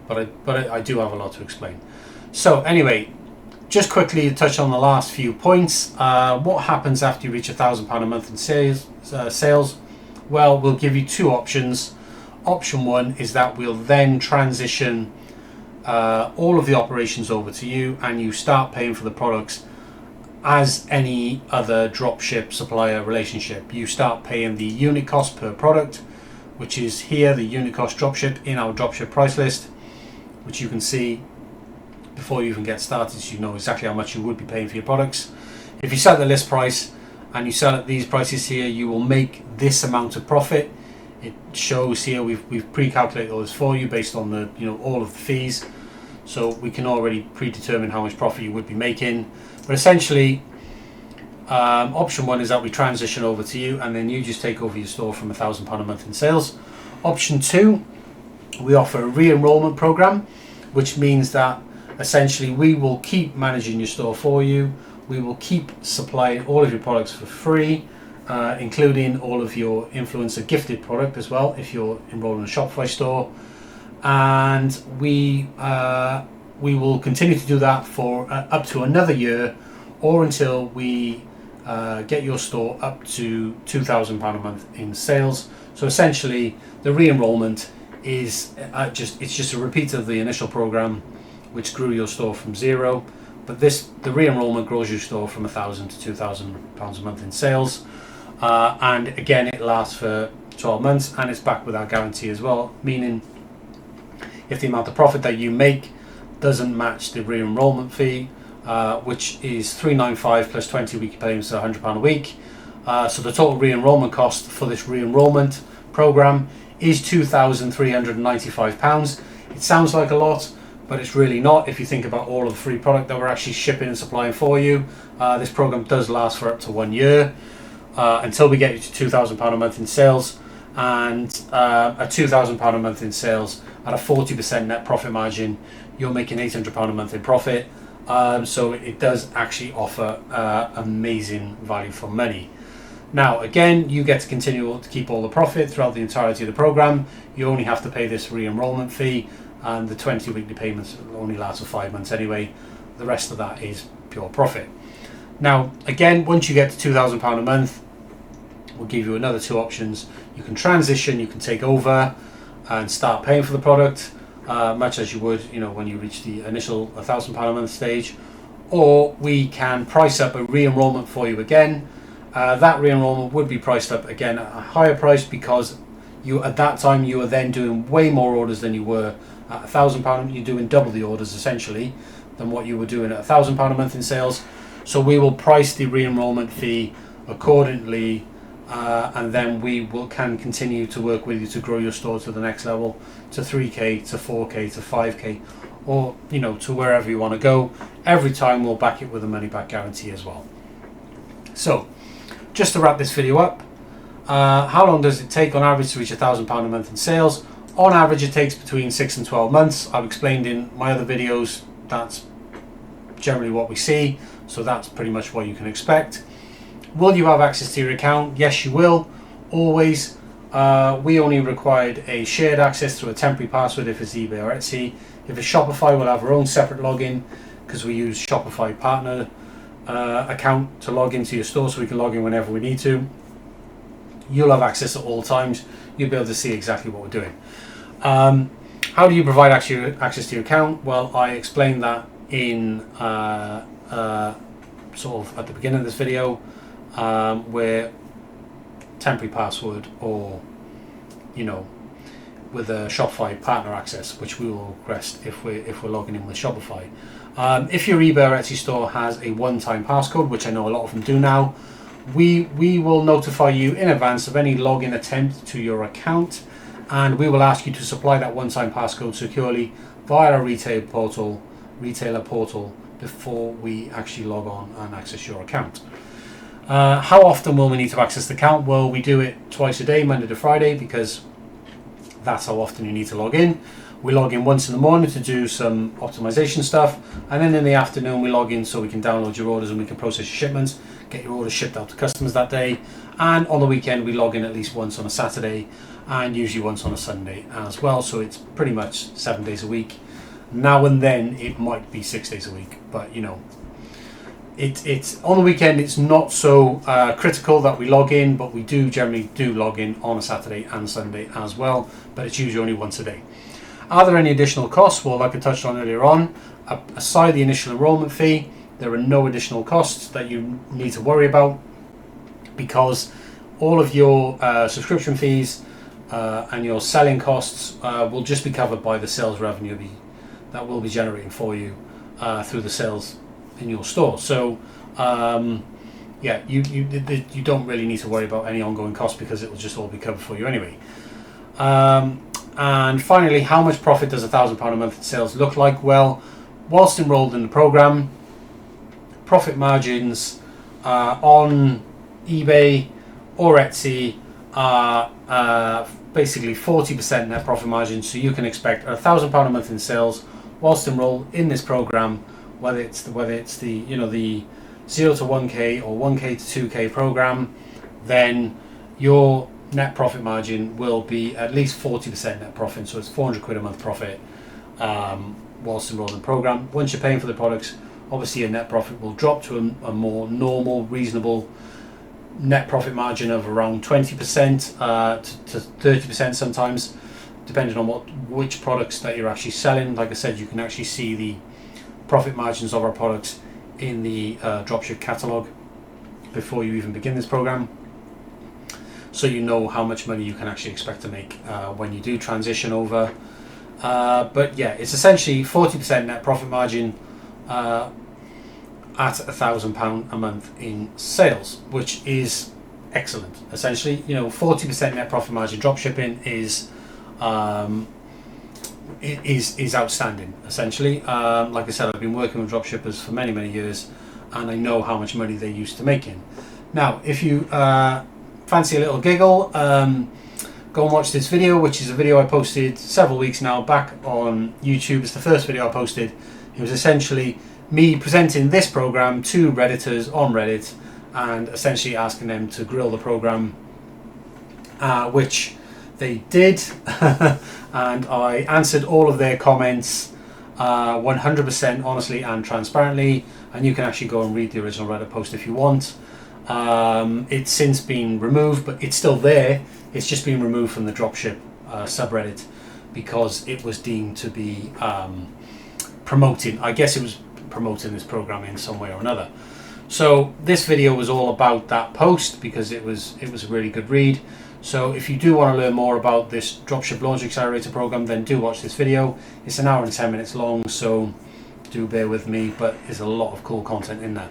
but I do have a lot to explain. So anyway, just quickly to touch on the last few points. What happens after you reach £1,000 a month in sales? Well, we'll give you two options. Option one is that we'll then transition all of the operations over to you, and you start paying for the products as any other dropship supplier relationship. You start paying the unit cost per product, which is here, the unit cost dropship in our dropship price list, which you can see before you even get started, so you know exactly how much you would be paying for your products. If you sell at the list price and you sell at these prices here, you will make this amount of profit. It shows here, we've pre-calculated all this for you based on the all of the fees, so we can already predetermine how much profit you would be making. But essentially, option one is that we transition over to you, and then you just take over your store from £1,000 a month in sales. Option two, we offer a re-enrollment program, which means that essentially we will keep managing your store for you. We will keep supplying all of your products for free, including all of your influencer gifted product as well, if you're enrolled in a Shopify store. And we we will continue to do that for up to another year, or until we get your store up to £2,000 a month in sales. So essentially, the re-enrollment is just a repeat of the initial program, which grew your store from zero. But the re-enrollment grows your store from £1,000 to £2,000 a month in sales, and again, it lasts for 12 months, and it's backed with our guarantee as well. Meaning, if the amount of profit that you make doesn't match the re-enrollment fee, which is £395 plus 20 weekly payments, so £100 a week. So the total re-enrollment cost for this re-enrollment program is £2,395. It sounds like a lot, but it's really not. If you think about all of the free product that we're actually shipping and supplying for you, this program does last for up to 1 year, until we get you to £2,000 a month in sales, and at £2,000 a month in sales at a 40% net profit margin, you're making £800 a month in profit. So it does actually offer amazing value for money. Now, again, you get to continue to keep all the profit throughout the entirety of the program. You only have to pay this re-enrollment fee, and the 20 weekly payments only last for 5 months anyway. The rest of that is pure profit. Now, again, once you get to £2,000 a month, we'll give you another 2 options. You can transition, you can take over and start paying for the product, much as you would, when you reach the initial £1,000 a month stage, or we can price up a re-enrollment for you again. That re-enrollment would be priced up again at a higher price, because at that time you are then doing way more orders than you were at £1,000. You're doing double the orders essentially than what you were doing at £1,000 a month in sales. So we will price the re-enrollment fee accordingly, and then we can continue to work with you to grow your store to the next level, to 3K, to 4K, to 5K, or to wherever you want to go. Every time we'll back it with a money back guarantee as well. So just to wrap this video up, how long does it take on average to reach £1,000 a month in sales? On average, it takes between 6 and 12 months. I've explained in my other videos that's generally what we see, so that's pretty much what you can expect. Will you have access to your account? Yes, you will, always. We only required a shared access through a temporary password if it's eBay or Etsy. If it's Shopify, we'll have our own separate login, because we use Shopify partner account to log into your store, so we can log in whenever we need to. You'll have access at all times. You'll be able to see exactly what we're doing. How do you provide access to your account? Well, I explained that in sort of at the beginning of this video, where temporary password, or with a Shopify partner access, which we will request if we're logging in with Shopify. If your eBay or Etsy store has a one-time passcode, which I know a lot of them do now, we will notify you in advance of any login attempt to your account, and we will ask you to supply that one-time passcode securely via our retailer portal before we actually log on and access your account. How often will we need to access the account? Well, we do it twice a day, Monday to Friday, because that's how often you need to log in. We log in once in the morning to do some optimization stuff, and then in the afternoon we log in so we can download your orders and we can process your shipments, get your orders shipped out to customers that day. And on the weekend we log in at least once on a Saturday, and usually once on a Sunday as well. So it's pretty much 7 days a week. Now and then it might be 6 days a week, but it's on the weekend. It's not so critical that we log in, but we generally do log in on a Saturday and Sunday as well, but it's usually only once a day. Are there any additional costs? Well, like I touched on earlier on, aside the initial enrollment fee, there are no additional costs that you need to worry about, because all of your subscription fees and your selling costs will just be covered by the sales revenue that will be generating for you through the sales in your store. So you don't really need to worry about any ongoing costs, because it will just all be covered for you anyway. And finally, how much profit does £1,000 a month in sales look like? Well, whilst enrolled in the program, profit margins on eBay or Etsy are basically 40% net profit margin. So you can expect £1,000 a month in sales whilst enrolled in this program, whether it's the the 0 to 1K or 1K to 2K program, then your net profit margin will be at least 40% net profit. So it's 400 quid a month profit whilst enrolled in the program. Once you're paying for the products, obviously your net profit will drop to a more normal, reasonable net profit margin of around 20% to 30% sometimes, depending on which products that you're actually selling. Like I said, you can actually see the profit margins of our products in the Dropship catalog before you even begin this program, so you know how much money you can actually expect to make when you do transition over. But yeah, it's essentially 40% net profit margin at £1,000 a month in sales, which is excellent. Essentially, 40% net profit margin dropshipping is outstanding. Essentially, like I said, I've been working with dropshippers for many years, and I know how much money they're used to making. Now, if you fancy a little giggle, go and watch this video, which is a video I posted several weeks now back on YouTube. It's the first video I posted. It was essentially me presenting this program to Redditors on Reddit and essentially asking them to grill the program, which they did. And I answered all of their comments 100% honestly and transparently, and you can actually go and read the original Reddit post if you want. It's since been removed, but it's still there. It's just been removed from the Dropship subreddit because it was deemed to be promoting, I guess it was promoting this program in some way or another. So this video was all about that post because it was a really good read. So if you do want to learn more about this Dropship Launch Accelerator program, then do watch this video. It's an hour and 10 minutes long, so do bear with me, but there's a lot of cool content in there.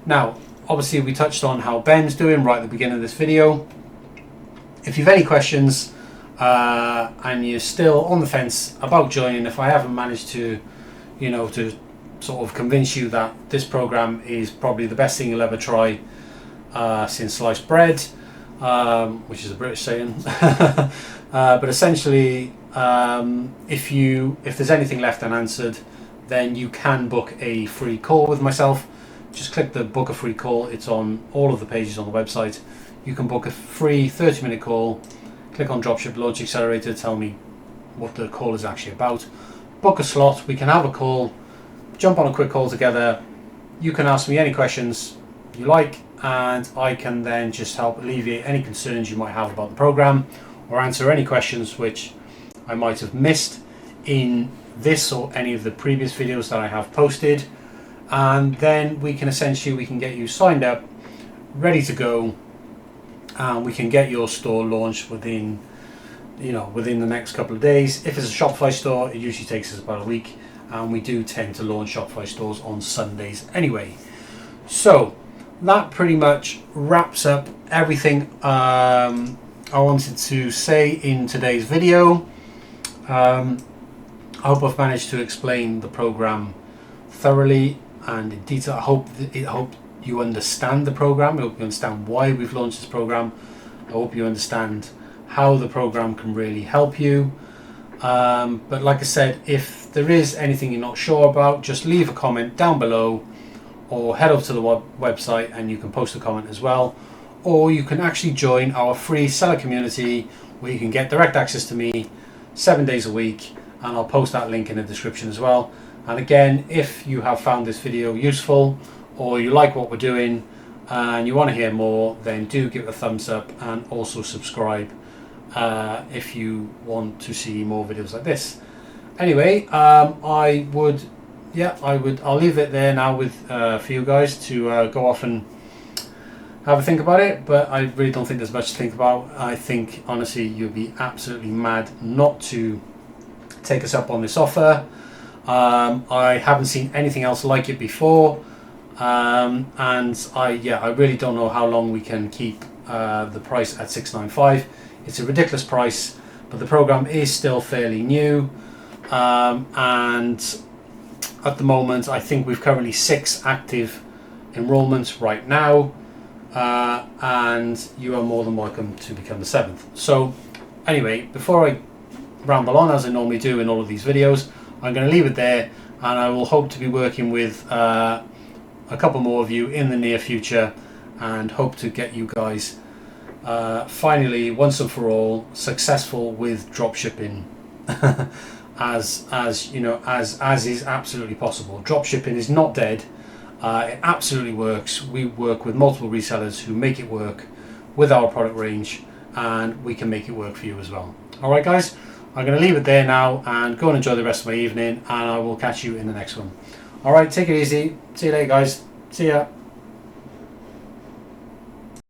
Now, obviously we touched on how Ben's doing right at the beginning of this video. If you've any questions and you're still on the fence about joining, if I haven't managed to, to sort of convince you that this program is probably the best thing you'll ever try since sliced bread, which is a British saying. But essentially, if there's anything left unanswered, then you can book a free call with myself. Just click the book a free call. It's on all of the pages on the website. You can book a free 30-minute call. Click on Dropship Launch Accelerator, tell me what the call is actually about. Book a slot, we can have a call, jump on a quick call together. You can ask me any questions you like, and I can then just help alleviate any concerns you might have about the program, or answer any questions which I might have missed in this or any of the previous videos that I have posted. And then we can get you signed up, ready to go, and we can get your store launched within the next couple of days. If it's a Shopify store, it usually takes us about a week, and we do tend to launch Shopify stores on Sundays anyway. So that pretty much wraps up everything I wanted to say in today's video. I hope I've managed to explain the program thoroughly and in detail. I hope you understand the program. I hope you understand why we've launched this program. I hope you understand how the program can really help you. But like I said, if there is anything you're not sure about, just leave a comment down below, or head over to the website and you can post a comment as well. Or you can actually join our free seller community where you can get direct access to me 7 days a week, and I'll post that link in the description as well. And again, if you have found this video useful, or you like what we're doing and you want to hear more, then do give it a thumbs up, and also subscribe if you want to see more videos like this. Anyway, I'll leave it there now for you guys to go off and have a think about it, but I really don't think there's much to think about. I think honestly you'll be absolutely mad not to take us up on this offer. I haven't seen anything else like it before, and I really don't know how long we can keep the price at $695. It's a ridiculous price, but the program is still fairly new, and at the moment I think we've currently 6 active enrollments right now, and you are more than welcome to become the 7th. So anyway, before I ramble on as I normally do in all of these videos, I'm going to leave it there, and I will hope to be working with a couple more of you in the near future, and hope to get you guys finally, once and for all, successful with dropshipping. as you know, as is absolutely possible. Drop shipping is not dead. It absolutely works. We work with multiple resellers who make it work with our product range, and we can make it work for you as well. All right, guys, I'm going to leave it there now and go and enjoy the rest of my evening, and I will catch you in the next one. All right, take it easy. See you later, guys. See ya.